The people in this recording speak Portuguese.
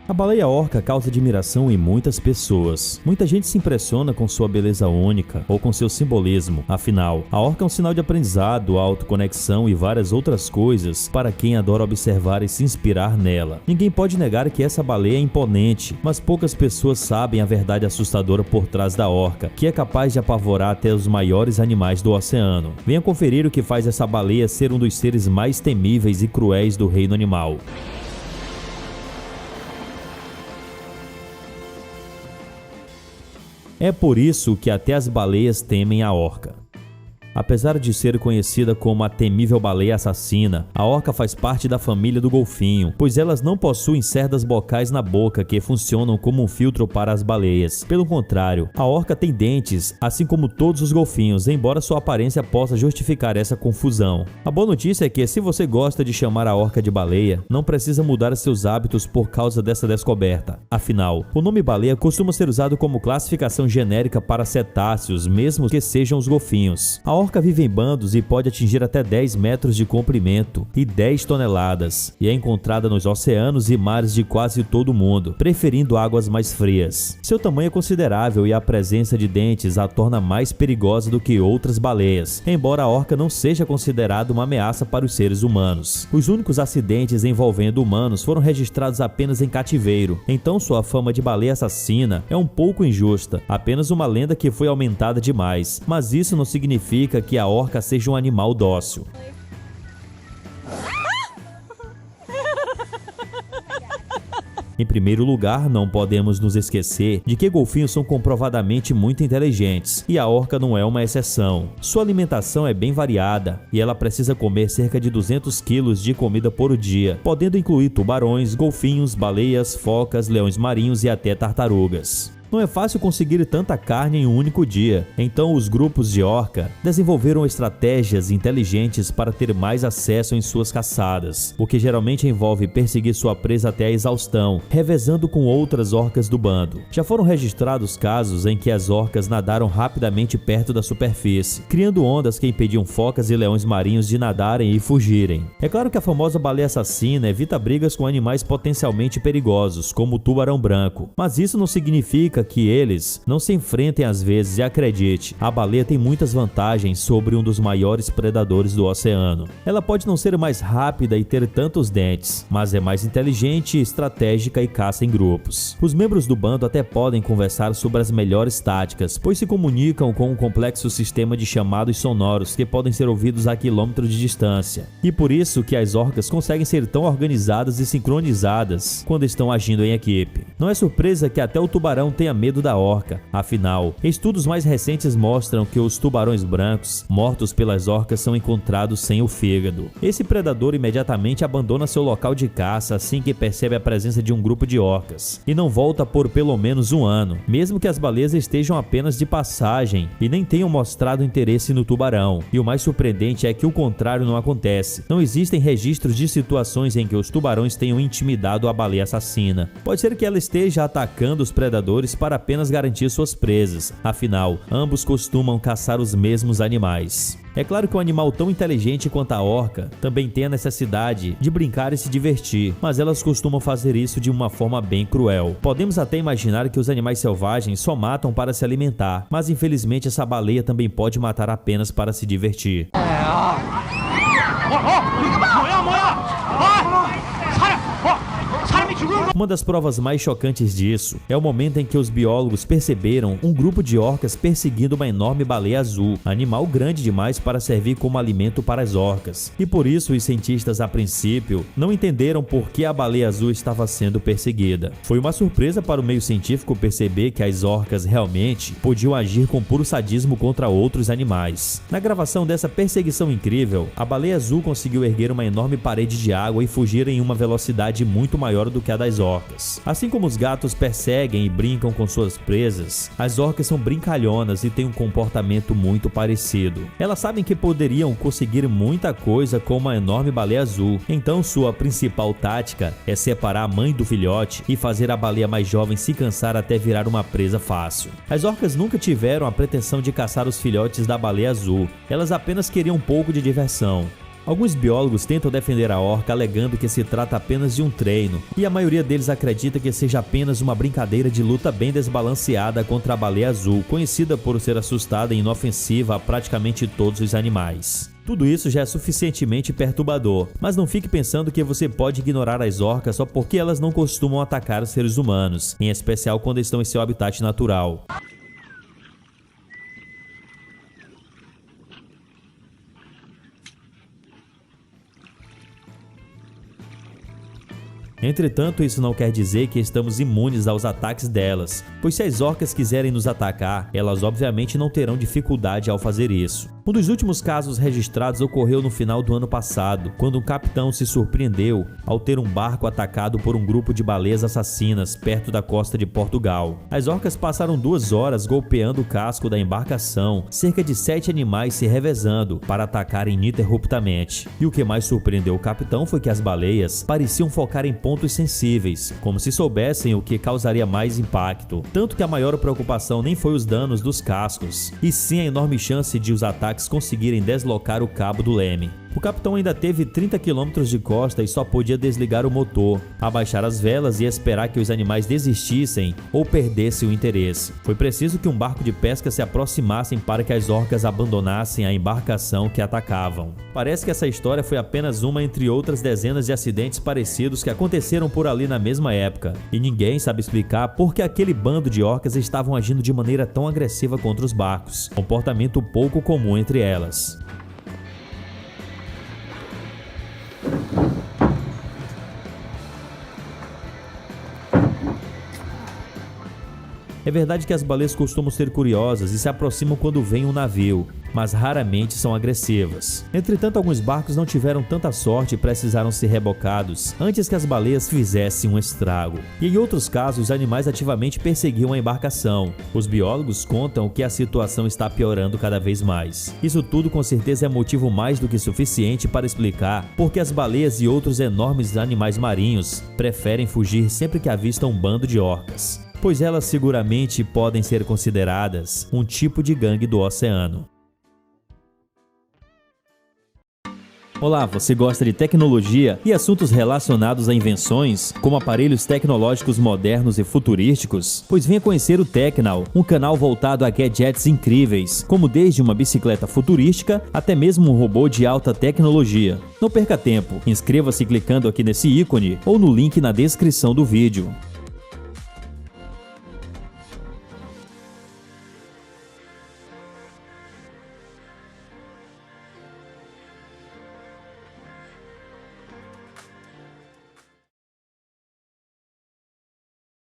A baleia orca causa admiração em muitas pessoas. Muita gente se impressiona com sua beleza única ou com seu simbolismo. Afinal, a orca é um sinal de aprendizado, autoconexão e várias outras coisas para quem adora observar e se inspirar nela. Ninguém pode negar que essa baleia é imponente, mas poucas pessoas sabem a verdade assustadora por trás da orca, que é capaz de apavorar até os maiores animais do oceano. Venha conferir o que faz essa baleia ser um dos seres mais temíveis e cruéis do reino animal. É por isso que até as baleias temem a orca. Apesar de ser conhecida como a temível baleia assassina, a orca faz parte da família do golfinho, pois elas não possuem cerdas bocais na boca que funcionam como um filtro para as baleias. Pelo contrário, a orca tem dentes, assim como todos os golfinhos, embora sua aparência possa justificar essa confusão. A boa notícia é que, se você gosta de chamar a orca de baleia, não precisa mudar seus hábitos por causa dessa descoberta. Afinal, o nome baleia costuma ser usado como classificação genérica para cetáceos, mesmo que sejam os golfinhos. A orca vive em bandos e pode atingir até 10 metros de comprimento e 10 toneladas, e é encontrada nos oceanos e mares de quase todo o mundo, preferindo águas mais frias. Seu tamanho é considerável e a presença de dentes a torna mais perigosa do que outras baleias, embora a orca não seja considerada uma ameaça para os seres humanos. Os únicos acidentes envolvendo humanos foram registrados apenas em cativeiro, então sua fama de baleia assassina é um pouco injusta, apenas uma lenda que foi aumentada demais, mas isso não significa que a orca seja um animal dócil. Em primeiro lugar, não podemos nos esquecer de que golfinhos são comprovadamente muito inteligentes, e a orca não é uma exceção. Sua alimentação é bem variada, e ela precisa comer cerca de 200 quilos de comida por dia, podendo incluir tubarões, golfinhos, baleias, focas, leões marinhos e até tartarugas. Não é fácil conseguir tanta carne em um único dia, então os grupos de orca desenvolveram estratégias inteligentes para ter mais acesso em suas caçadas, o que geralmente envolve perseguir sua presa até a exaustão, revezando com outras orcas do bando. Já foram registrados casos em que as orcas nadaram rapidamente perto da superfície, criando ondas que impediam focas e leões marinhos de nadarem e fugirem. É claro que a famosa baleia assassina evita brigas com animais potencialmente perigosos, como o tubarão branco, mas isso não significa que eles não se enfrentem às vezes, e acredite, a baleia tem muitas vantagens sobre um dos maiores predadores do oceano. Ela pode não ser mais rápida e ter tantos dentes, mas é mais inteligente, estratégica e caça em grupos. Os membros do bando até podem conversar sobre as melhores táticas, pois se comunicam com um complexo sistema de chamados sonoros que podem ser ouvidos a quilômetros de distância. E por isso que as orcas conseguem ser tão organizadas e sincronizadas quando estão agindo em equipe. Não é surpresa que até o tubarão tenha medo da orca. Afinal, estudos mais recentes mostram que os tubarões brancos mortos pelas orcas são encontrados sem o fígado. Esse predador imediatamente abandona seu local de caça assim que percebe a presença de um grupo de orcas, e não volta por pelo menos um ano, mesmo que as baleias estejam apenas de passagem e nem tenham mostrado interesse no tubarão. E o mais surpreendente é que o contrário não acontece. Não existem registros de situações em que os tubarões tenham intimidado a baleia assassina. Pode ser que ela esteja atacando os predadores para apenas garantir suas presas, afinal, ambos costumam caçar os mesmos animais. É claro que um animal tão inteligente quanto a orca também tem a necessidade de brincar e se divertir, mas elas costumam fazer isso de uma forma bem cruel. Podemos até imaginar que os animais selvagens só matam para se alimentar, mas infelizmente essa baleia também pode matar apenas para se divertir. Uma das provas mais chocantes disso é o momento em que os biólogos perceberam um grupo de orcas perseguindo uma enorme baleia azul, animal grande demais para servir como alimento para as orcas. E por isso os cientistas a princípio não entenderam por que a baleia azul estava sendo perseguida. Foi uma surpresa para o meio científico perceber que as orcas realmente podiam agir com puro sadismo contra outros animais. Na gravação dessa perseguição incrível, a baleia azul conseguiu erguer uma enorme parede de água e fugir em uma velocidade muito maior do que a das orcas. Assim como os gatos perseguem e brincam com suas presas, as orcas são brincalhonas e têm um comportamento muito parecido. Elas sabem que poderiam conseguir muita coisa com uma enorme baleia azul, então sua principal tática é separar a mãe do filhote e fazer a baleia mais jovem se cansar até virar uma presa fácil. As orcas nunca tiveram a pretensão de caçar os filhotes da baleia azul, elas apenas queriam um pouco de diversão. Alguns biólogos tentam defender a orca alegando que se trata apenas de um treino, e a maioria deles acredita que seja apenas uma brincadeira de luta bem desbalanceada contra a baleia azul, conhecida por ser assustada e inofensiva a praticamente todos os animais. Tudo isso já é suficientemente perturbador, mas não fique pensando que você pode ignorar as orcas só porque elas não costumam atacar os seres humanos, em especial quando estão em seu habitat natural. Entretanto, isso não quer dizer que estamos imunes aos ataques delas, pois se as orcas quiserem nos atacar, elas obviamente não terão dificuldade ao fazer isso. Um dos últimos casos registrados ocorreu no final do ano passado, quando um capitão se surpreendeu ao ter um barco atacado por um grupo de baleias assassinas perto da costa de Portugal. As orcas passaram 2 horas golpeando o casco da embarcação, cerca de 7 animais se revezando para atacarem ininterruptamente. E o que mais surpreendeu o capitão foi que as baleias pareciam focar em pontos sensíveis, como se soubessem o que causaria mais impacto. Tanto que a maior preocupação nem foi os danos dos cascos, e sim a enorme chance de os ataques conseguirem deslocar o cabo do leme. O capitão ainda teve 30 km de costa e só podia desligar o motor, abaixar as velas e esperar que os animais desistissem ou perdessem o interesse. Foi preciso que um barco de pesca se aproximasse para que as orcas abandonassem a embarcação que atacavam. Parece que essa história foi apenas uma entre outras dezenas de acidentes parecidos que aconteceram por ali na mesma época, e ninguém sabe explicar por que aquele bando de orcas estavam agindo de maneira tão agressiva contra os barcos, comportamento pouco comum entre elas. É verdade que as baleias costumam ser curiosas e se aproximam quando vem um navio, mas raramente são agressivas. Entretanto, alguns barcos não tiveram tanta sorte e precisaram ser rebocados antes que as baleias fizessem um estrago. E em outros casos, os animais ativamente perseguiam a embarcação. Os biólogos contam que a situação está piorando cada vez mais. Isso tudo com certeza é motivo mais do que suficiente para explicar por que as baleias e outros enormes animais marinhos preferem fugir sempre que avistam um bando de orcas, pois elas seguramente podem ser consideradas um tipo de gangue do oceano. Olá, você gosta de tecnologia e assuntos relacionados a invenções, como aparelhos tecnológicos modernos e futurísticos? Pois venha conhecer o Technal, um canal voltado a gadgets incríveis, como desde uma bicicleta futurística até mesmo um robô de alta tecnologia. Não perca tempo, inscreva-se clicando aqui nesse ícone ou no link na descrição do vídeo.